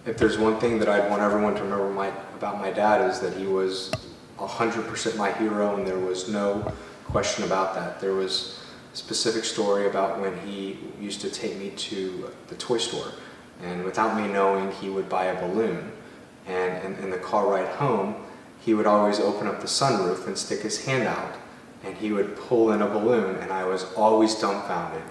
If there's one thing that I'd want everyone to remember about my dad, is that he was 100% my hero, and there was no question about that. There was a specific story about when he used to take me to the toy store, and without me knowing, he would buy a balloon, and in the car ride home, he would always open up the sunroof and stick his hand out, and he would pull in a balloon, and I was always dumbfounded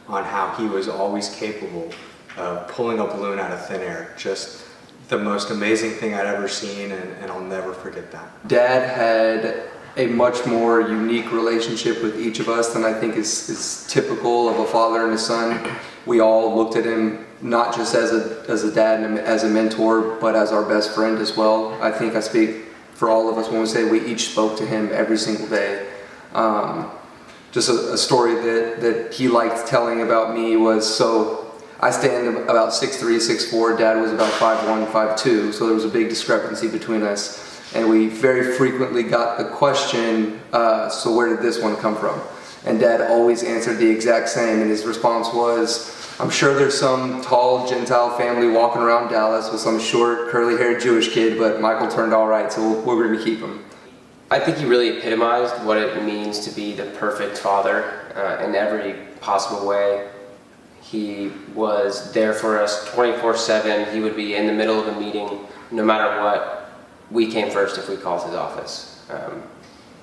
on how he was always capable of pulling a balloon out of thin air. Just the most amazing thing I'd ever seen, and I'll never forget that. Dad had a much more unique relationship with each of us than I think is typical of a father and a son. We all looked at him not just as a dad and as a mentor, but as our best friend as well. I think I speak for all of us when we say we each spoke to him every single day. Just a story that he liked telling about me was, so I stand about 6'3", 6'4", Dad was about 5'1", 5'2", so there was a big discrepancy between us. And we very frequently got the question, so where did this one come from? And Dad always answered the exact same, and his response was, I'm sure there's some tall Gentile family walking around Dallas with some short, curly-haired Jewish kid, but Michael turned all right, so we're going to keep him. I think he really epitomized what it means to be the perfect father in every possible way. He was there for us 24/7. He would be in the middle of a meeting, no matter what. We came first if we called his office.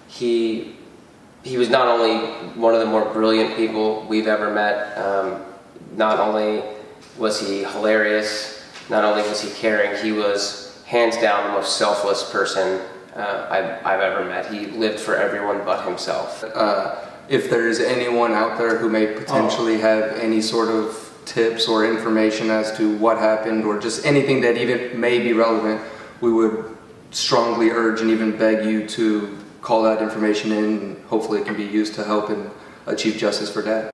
He was not only one of the more brilliant people we've ever met. Not only was he hilarious, not only was he caring, he was hands down the most selfless person I've ever met. He lived for everyone but himself. If there's anyone out there who may potentially have any sort of tips or information as to what happened, or just anything that even may be relevant, we would strongly urge and even beg you to call that information in, and hopefully it can be used to help and achieve justice for Dad.